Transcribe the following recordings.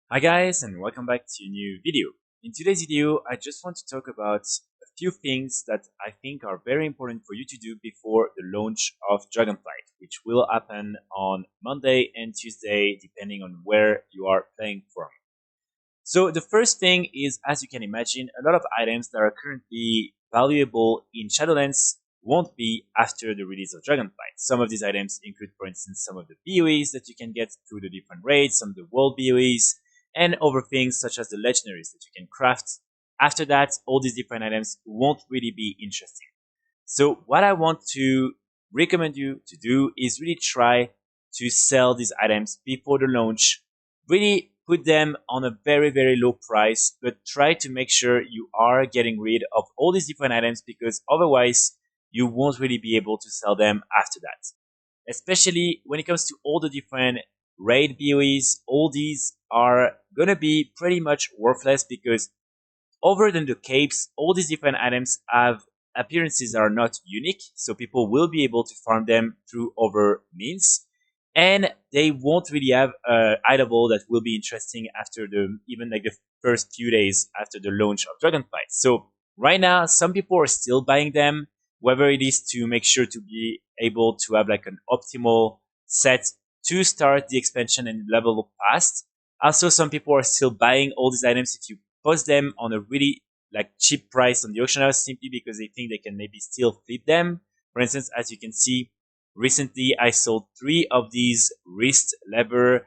Hi guys, and welcome back to a new video. In today's video, I just want to talk about a few things that I think are very important for you to do before the launch of Dragonflight, which will happen on Monday and Tuesday depending on where you are playing from. So the first thing is, as you can imagine, a lot of items that are currently valuable in Shadowlands won't be after the release of Dragonflight. Some of these items include, for instance, some of the BoEs that you can get through the different raids, some of the world BoEs, and other things such as the Legendaries that you can craft. After that, all these different items won't really be interesting. So what I want to recommend you to do is really try to sell these items before the launch. Really put them on a very, very low price, but try to make sure you are getting rid of all these different items because otherwise you won't really be able to sell them after that. Especially when it comes to all the different raid BOEs, all these are gonna be pretty much worthless because other than the capes, all these different items have appearances that are not unique, so people will be able to farm them through other means. And they won't really have a itemable that will be interesting after even like the first few days after the launch of Dragonflight. So right now, some people are still buying them, whether it is to make sure to be able to have like an optimal set to start the expansion and level up fast. Also, some people are still buying all these items if you post them on a really like cheap price on the auction house simply because they think they can maybe still flip them. For instance, as you can see, recently I sold 3 of these wrist lever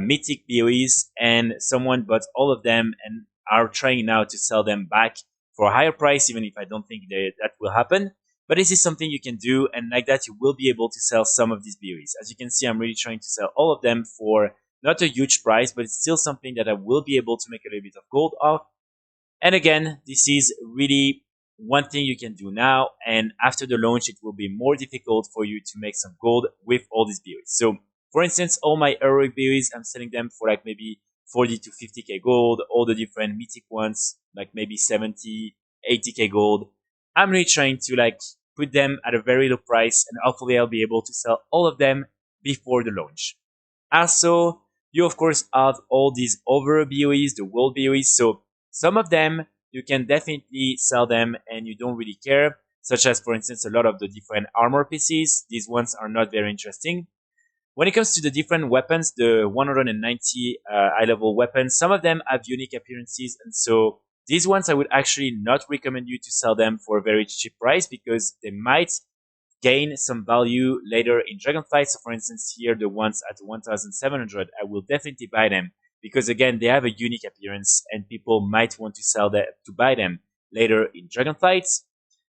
mythic BOEs and someone bought all of them and are trying now to sell them back for a higher price, even if I don't think that will happen. But this is something you can do, and like that you will be able to sell some of these BOEs. As you can see, I'm really trying to sell all of them for not a huge price, but it's still something that I will be able to make a little bit of gold off. And again, this is really one thing you can do now. And after the launch, it will be more difficult for you to make some gold with all these BOEs. So for instance, all my heroic BOEs, I'm selling them for like maybe 40 to 50k gold. All the different mythic ones, like maybe 70, 80k gold. I'm really trying to like put them at a very low price and hopefully I'll be able to sell all of them before the launch. Also, you of course have all these other BOEs, the world BOEs. So some of them you can definitely sell them and you don't really care, such as for instance a lot of the different armor pieces. These ones are not very interesting. When it comes to the different weapons, the 190 high level weapons, some of them have unique appearances, and so these ones I would actually not recommend you to sell them for a very cheap price because they might gain some value later in Dragonflight. So for instance, here the ones at 1,700, I will definitely buy them because again, they have a unique appearance and people might want to sell that to buy them later in Dragonflight.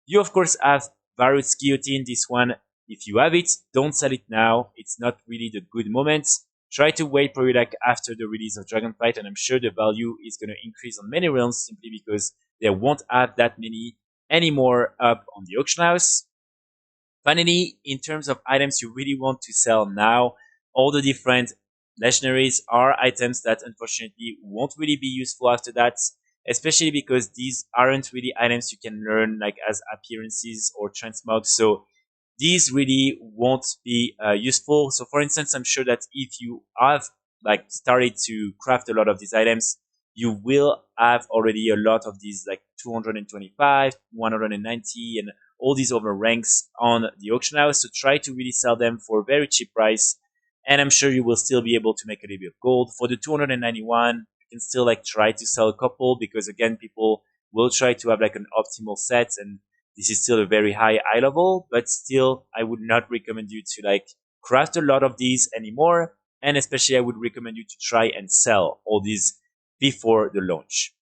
You of course have Varus Guillotine. This one, if you have it, don't sell it now. It's not really the good moment. Try to wait probably like after the release of Dragonflight, and I'm sure the value is going to increase on many realms simply because they won't have that many anymore up on the auction house. Finally, in terms of items you really want to sell now, all the different legendaries are items that unfortunately won't really be useful after that, especially because these aren't really items you can learn like as appearances or transmog. So these really won't be useful. So for instance, I'm sure that if you have like started to craft a lot of these items, you will have already a lot of these like 225, 190 and all these other ranks on the auction house. So try to really sell them for a very cheap price. And I'm sure you will still be able to make a little bit of gold. For the 291, you can still like try to sell a couple because again, people will try to have like an optimal set and this is still a very high level, but still I would not recommend you to like craft a lot of these anymore. And especially I would recommend you to try and sell all these before the launch.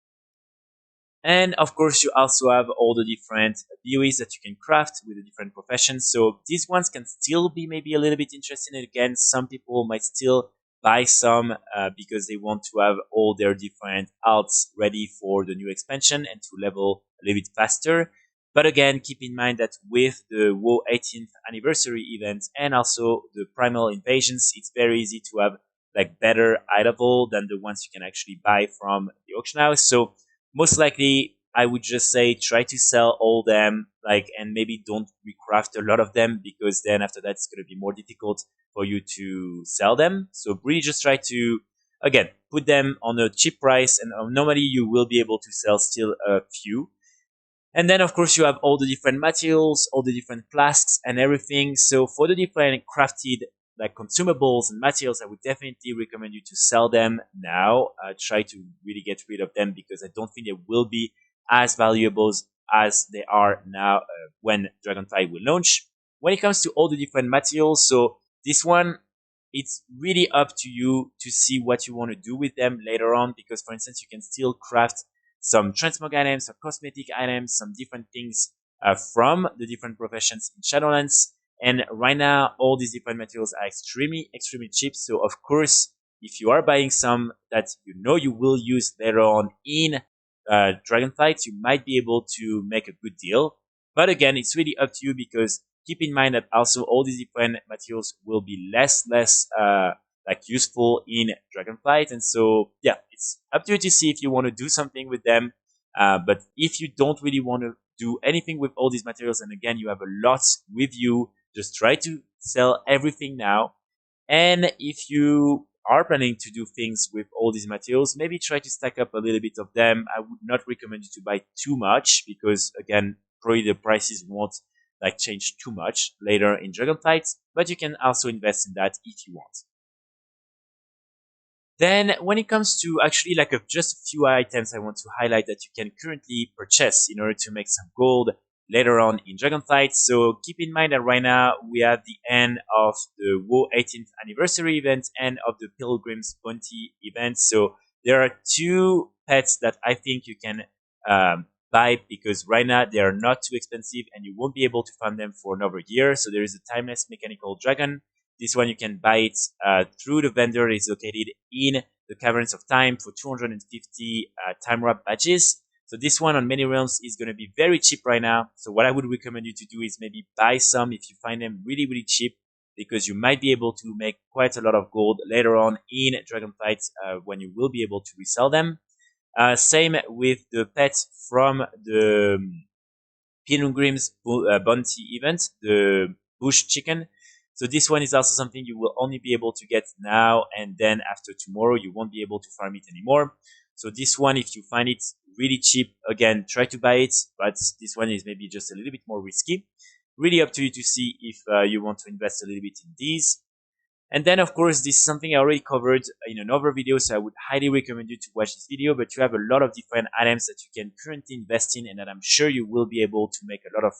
And of course, you also have all the different BOEs that you can craft with the different professions. So these ones can still be maybe a little bit interesting. And again, some people might still buy some because they want to have all their different alts ready for the new expansion and to level a little bit faster. But again, keep in mind that with the WoW 18th anniversary event and also the primal invasions, it's very easy to have like better high level than the ones you can actually buy from the auction house. So most likely I would just say try to sell all them like and maybe don't recraft a lot of them because then after that it's going to be more difficult for you to sell them. So really just try to again put them on a cheap price, and normally you will be able to sell still a few. And then of course you have all the different materials, all the different flasks and everything. So for the different crafted like consumables and materials, I would definitely recommend you to sell them now. Try to really get rid of them because I don't think they will be as valuable as they are now when Dragonflight will launch. When it comes to all the different materials, so this one, it's really up to you to see what you want to do with them later on, because for instance, you can still craft some transmog items, some cosmetic items, some different things from the different professions in Shadowlands. And right now, all these different materials are extremely, extremely cheap. So of course, if you are buying some that you know you will use later on in Dragonflight, you might be able to make a good deal. But again, it's really up to you, because keep in mind that also all these different materials will be less like useful in Dragonflight. And so yeah, it's up to you to see if you want to do something with them. But if you don't really want to do anything with all these materials, and again you have a lot with you, just try to sell everything now. And if you are planning to do things with all these materials, maybe try to stack up a little bit of them. I would not recommend you to buy too much, because again, probably the prices won't like change too much later in Dragonflight, but you can also invest in that if you want. Then when it comes to actually like just a few items I want to highlight that you can currently purchase in order to make some gold later on in Dragonflight. So keep in mind that right now we have the end of the WoW 18th anniversary event and of the Pilgrim's Bounty event. So there are two pets that I think you can buy, because right now they are not too expensive and you won't be able to farm them for another year. So there is a timeless mechanical dragon. This one you can buy it through the vendor. It's located in the Caverns of Time for 250 time wrap badges. So this one on many realms is going to be very cheap right now. So what I would recommend you to do is maybe buy some if you find them really, really cheap, because you might be able to make quite a lot of gold later on in Dragonflight when you will be able to resell them. Same with the pet from the Pilgrim's Bounty event, the bush chicken. So this one is also something you will only be able to get now, and then after tomorrow you won't be able to farm it anymore. So this one, if you find it really cheap, again, try to buy it, but this one is maybe just a little bit more risky. Really up to you to see if you want to invest a little bit in these. And then, of course, this is something I already covered in another video, so I would highly recommend you to watch this video. But you have a lot of different items that you can currently invest in, and that I'm sure you will be able to make a lot of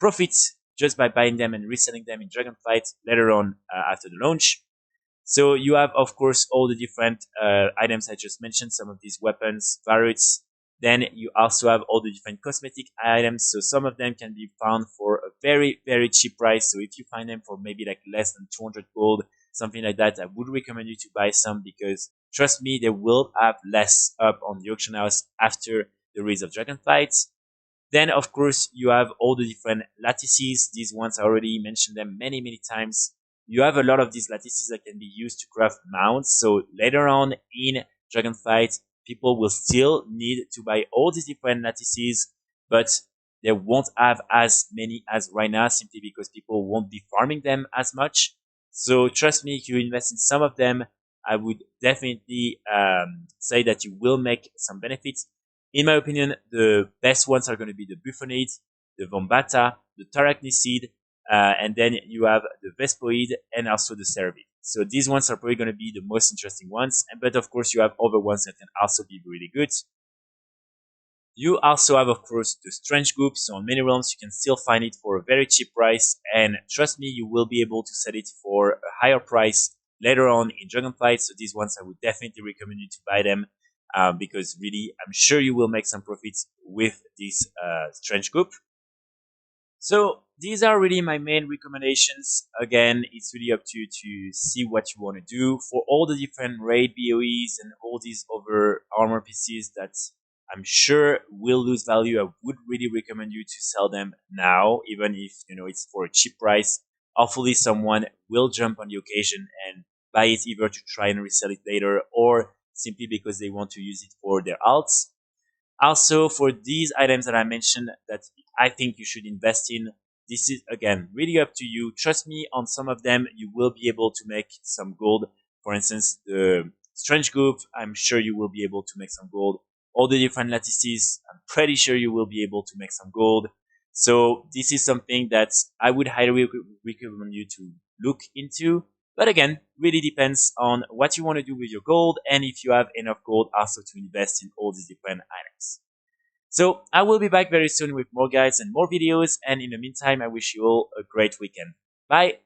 profits just by buying them and reselling them in Dragonflight later on after the launch. So you have, of course, all the different items I just mentioned, some of these weapons, variots. Then you also have all the different cosmetic items. So some of them can be found for a very, very cheap price. So if you find them for maybe like less than 200 gold, something like that, I would recommend you to buy some, because trust me, they will have less up on the auction house after the release of Dragonflight. Then, of course, you have all the different lattices. These ones, I already mentioned them many, many times. You have a lot of these lattices that can be used to craft mounts. So later on in Dragonflight, people will still need to buy all these different lattices, but they won't have as many as right now, simply because people won't be farming them as much. So trust me, if you invest in some of them, I would definitely say that you will make some benefits. In my opinion, the best ones are going to be the Buffonade, the Vombata, the Tarachnicid, and then you have the Vespoid and also the Cerevid. So these ones are probably going to be the most interesting ones. But of course, you have other ones that can also be really good. You also have, of course, the Strange Goop. So on many realms, you can still find it for a very cheap price. And trust me, you will be able to sell it for a higher price later on in Dragonflight. So these ones, I would definitely recommend you to buy them. Because really, I'm sure you will make some profits with this Strange Goop. So these are really my main recommendations. Again, it's really up to you to see what you want to do for all the different raid BoEs and all these other armor pieces that I'm sure will lose value. I would really recommend you to sell them now, even if it's for a cheap price. Hopefully someone will jump on the occasion and buy it, either to try and resell it later or simply because they want to use it for their alts. Also, for these items that I mentioned that I think you should invest in, this is again really up to you. Trust me, on some of them you will be able to make some gold. For instance, the Strange Group, I'm sure you will be able to make some gold. All the different lattices, I'm pretty sure you will be able to make some gold. So this is something that I would highly recommend you to look into. But again, really depends on what you want to do with your gold and if you have enough gold also to invest in all these different items. So I will be back very soon with more guides and more videos. And in the meantime, I wish you all a great weekend. Bye.